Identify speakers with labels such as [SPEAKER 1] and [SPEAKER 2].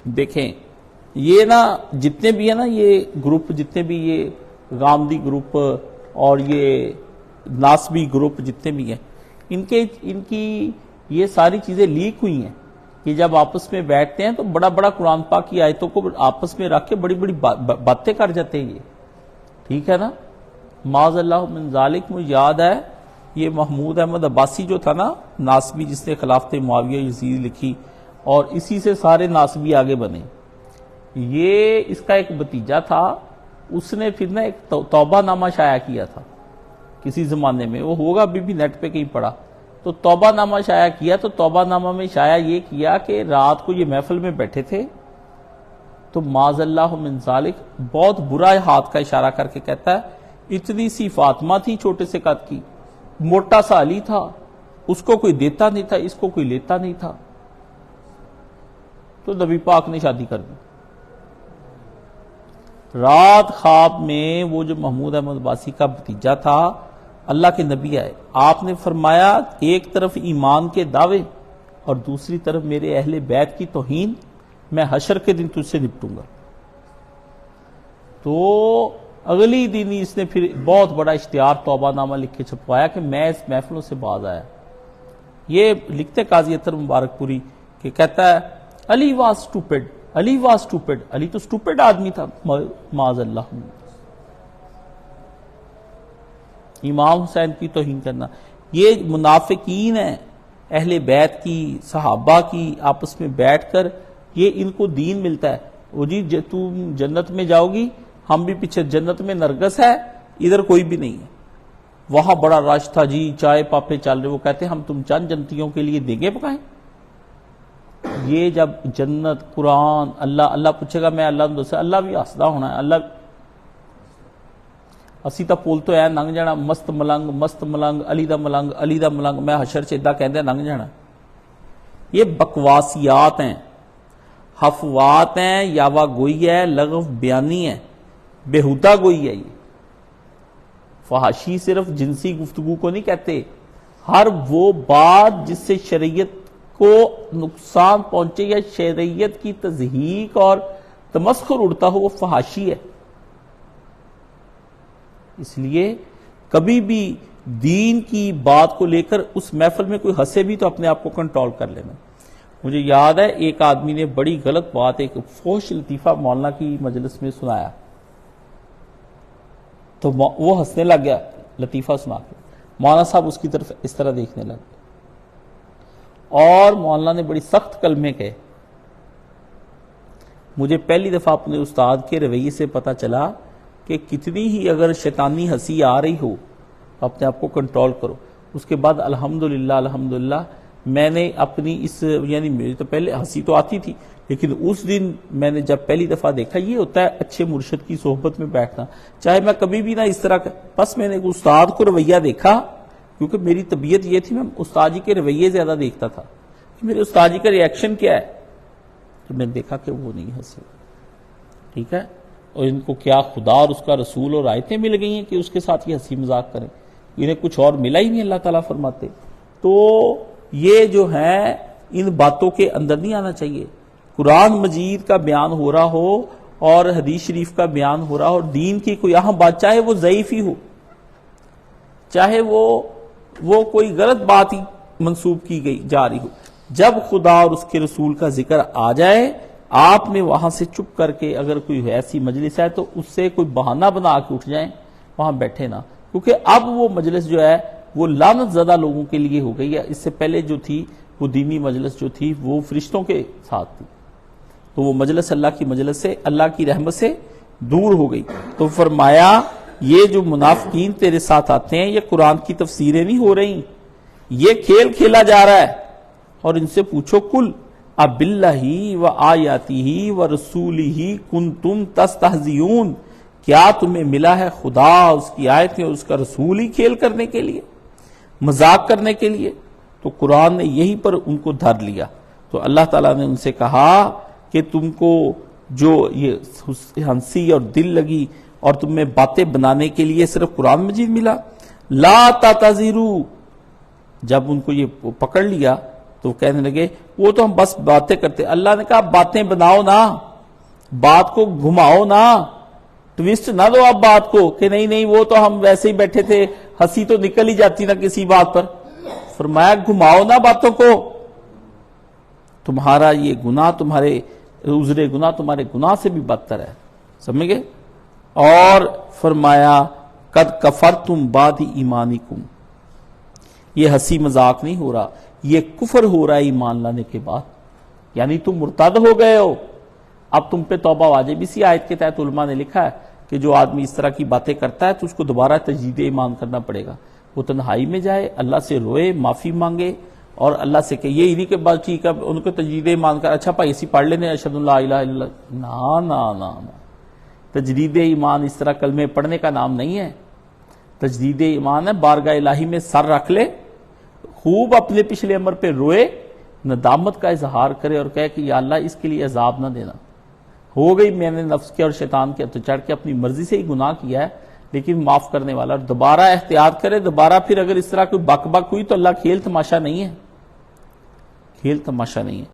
[SPEAKER 1] دیکھیں یہ نا جتنے بھی ہیں نا یہ گروپ، جتنے بھی یہ غامدی گروپ اور یہ ناسبی گروپ جتنے بھی ہیں، ان کی یہ ساری چیزیں لیک ہوئی ہیں کہ جب آپس میں بیٹھتے ہیں تو بڑا بڑا قرآن پاک کی آیتوں کو آپس میں رکھ کے بڑی بڑی باتیں کر جاتے ہیں یہ، ٹھیک ہے نا۔ معاذ اللہ من ذالک، مجھے یاد ہے یہ محمود احمد عباسی جو تھا نا ناسبی، جس نے خلافت معاویہ یزید لکھی اور اسی سے سارے ناسبی آگے بنے، یہ اس کا ایک بھتیجا تھا، اس نے پھر نا ایک توبہ نامہ شائع کیا تھا کسی زمانے میں، وہ ہوگا ابھی بھی نیٹ پہ کہیں پڑا، تو توبہ نامہ شائع کیا، تو توبہ نامہ میں شائع یہ کیا کہ رات کو یہ محفل میں بیٹھے تھے تو معاذ اللہ من ذالک بہت برا ہاتھ کا اشارہ کر کے کہتا ہے اتنی سی فاطمہ تھی چھوٹے سے قد کی، موٹا سا علی تھا، اس کو کوئی دیتا نہیں تھا، اس کو کوئی لیتا نہیں تھا، تو نبی پاک نے شادی کر دی۔ رات خواب میں وہ جو محمود احمد عباسی کا بھتیجا تھا، اللہ کے نبی آئے، آپ نے فرمایا ایک طرف ایمان کے دعوے اور دوسری طرف میرے اہل بیت کی توہین، میں حشر کے دن تجھ سے نپٹوں گا۔ تو اگلی دن ہی اس نے پھر بہت بڑا اشتہار توبہ نامہ لکھ کے چھپوایا کہ میں اس محفلوں سے باز آیا۔ یہ لکھتے قاضی اطہر مبارک پوری کہ کہتا ہے Ali was stupid, Ali was stupid, Ali تو اسٹوپڈ آدمی تھا، معاذ اللہ۔ امام حسین کی توہین کرنا، یہ منافقین ہیں اہل بیت کی، صحابہ کی، آپس میں بیٹھ کر یہ ان کو دین ملتا ہے، وہ جی تم جنت میں جاؤ گی، ہم بھی پیچھے، جنت میں نرگس ہے، ادھر کوئی بھی نہیں ہے، وہاں بڑا رش تھا جی، چائے پاپے چل رہے، وہ کہتے ہیں ہم تم چند جنتیوں کے لیے دیگیں پکائیں۔ یہ جب جنت، قرآن، اللہ پوچھے گا میں اللہ سے، اللہ بھی ہسدا ہونا ہے، اللہ اسی تا پول تو ہے ننگ جانا، مست ملنگ علی دا ملنگ میں حشر چیدہ کہندے ننگ جانا۔ یہ بکواسیات ہیں، حفوات ہیں، یاوا گوئی ہے، لغو بیانی ہے، بےہودہ گوئی ہے۔ یہ فحاشی صرف جنسی گفتگو کو نہیں کہتے، ہر وہ بات جس سے شریعت کو نقصان پہنچے یا شریعت کی تضحیق اور تمسخر اڑتا ہو، وہ فحاشی ہے۔ اس لیے کبھی بھی دین کی بات کو لے کر اس محفل میں کوئی ہنسے بھی تو اپنے آپ کو کنٹرول کر لینا۔ مجھے یاد ہے ایک آدمی نے بڑی غلط بات، ایک فحش لطیفہ مولانا کی مجلس میں سنایا، تو وہ ہنسنے لگ گیا لطیفہ سنا کے، مولانا صاحب اس کی طرف اس طرح دیکھنے لگ گئے، اور مولانا نے بڑی سخت کلمے کہے۔ مجھے پہلی دفعہ اپنے استاد کے رویے سے پتا چلا کہ کتنی ہی اگر شیطانی ہنسی آ رہی ہو اپنے آپ کو کنٹرول کرو۔ اس کے بعد الحمدللہ میں نے اپنی اس، یعنی میری تو پہلے ہنسی تو آتی تھی، لیکن اس دن میں نے جب پہلی دفعہ دیکھا، یہ ہوتا ہے اچھے مرشد کی صحبت میں بیٹھنا، چاہے میں کبھی بھی نہ اس طرح کا، بس میں نے استاد کو رویہ دیکھا، کیونکہ میری طبیعت یہ تھی میں استاد جی کے رویے زیادہ دیکھتا تھا کہ میرے استاد جی کا ری ایکشن کیا ہے، تو میں نے دیکھا کہ وہ نہیں ہنسے، ٹھیک ہے، اور ان کو کیا خدا اور اس کا رسول اور آیتیں مل گئی ہیں کہ اس کے ساتھ یہ ہنسی مذاق کریں، انہیں کچھ اور ملا ہی نہیں، اللہ تعالیٰ فرماتے۔ تو یہ جو ہے ان باتوں کے اندر نہیں آنا چاہیے۔ قرآن مجید کا بیان ہو رہا ہو اور حدیث شریف کا بیان ہو رہا ہو اور دین کی کوئی اہم بات، چاہے وہ ضعیف ہی ہو، چاہے وہ کوئی غلط بات ہی منسوب کی گئی جا رہی ہو، جب خدا اور اس کے رسول کا ذکر آ جائے، آپ نے وہاں سے چپ کر کے، اگر کوئی ایسی مجلس ہے تو اس سے کوئی بہانہ بنا کے اٹھ جائیں، وہاں بیٹھے نہ، کیونکہ اب وہ مجلس جو ہے وہ لعنت زدہ لوگوں کے لیے ہو گئی ہے۔ اس سے پہلے جو تھی وہ دینی مجلس جو تھی وہ فرشتوں کے ساتھ تھی، تو وہ مجلس اللہ کی مجلس سے، اللہ کی رحمت سے دور ہو گئی۔ تو فرمایا یہ جو منافقین تیرے ساتھ آتے ہیں، یہ قرآن کی تفسیریں نہیں ہو رہی، یہ کھیل کھیلا جا رہا ہے، اور ان سے پوچھو کل اب اللہ و آیاتہ و رسولہ کنتم تستہزئون، کیا تمہیں ملا ہے خدا، اس کی آیتیں اور اس کا رسول ہی کھیل کرنے کے لیے، مذاق کرنے کے لیے؟ تو قرآن نے یہی پر ان کو دھر لیا۔ تو اللہ تعالیٰ نے ان سے کہا کہ تم کو جو یہ ہنسی اور دل لگی اور تم میں باتیں بنانے کے لیے صرف قرآن مجید ملا، لا تعتذروا، جب ان کو یہ پکڑ لیا تو کہنے لگے وہ تو ہم بس باتیں کرتے. اللہ نے کہا باتیں بناؤ نا, بات کو گھماؤ نا, ٹویسٹ نہ دو آپ بات کو کہ نہیں نہیں وہ تو ہم ویسے ہی بیٹھے تھے, ہنسی تو نکل ہی جاتی نا کسی بات پر. فرمایا گھماؤ نا باتوں کو, تمہارا یہ گناہ, تمہارے عذر گناہ تمہارے گناہ سے بھی بدتر ہے. سمجھ گئے؟ اور فرمایا قد کفرتم بعد ایمانکم, یہ ہنسی مذاق نہیں ہو رہا, یہ کفر ہو رہا ہے ایمان لانے کے بعد, یعنی تم مرتد ہو گئے ہو. اب تم پہ توبہ واجب. اسی آیت کے تحت علماء نے لکھا ہے کہ جو آدمی اس طرح کی باتیں کرتا ہے تو اس کو دوبارہ تجدید ایمان کرنا پڑے گا. وہ تنہائی میں جائے, اللہ سے روئے, معافی مانگے, اور اللہ سے کہ یہ نہیں کہ بات ٹھیک ہے ان کو تجدید ایمان کر, اچھا بھائی اسی پڑھ لینے اشہد ان لا الہ الا اللہ. نا نا نا نا, تجدید ایمان اس طرح کلمے پڑھنے کا نام نہیں ہے. تجدید ایمان ہے بارگاہ الہی میں سر رکھ لے, خوب اپنے پچھلے عمر پہ روئے, ندامت کا اظہار کرے اور کہے کہ یا اللہ اس کے لیے عذاب نہ دینا. ہو گئی میں نے نفس کے اور شیطان کے تو چڑھ کے اپنی مرضی سے ہی گناہ کیا ہے, لیکن معاف کرنے والا. اور دوبارہ احتیاط کرے, دوبارہ پھر اگر اس طرح کوئی بک بک ہوئی تو اللہ کھیل تماشا نہیں ہے, کھیل تماشا نہیں ہے.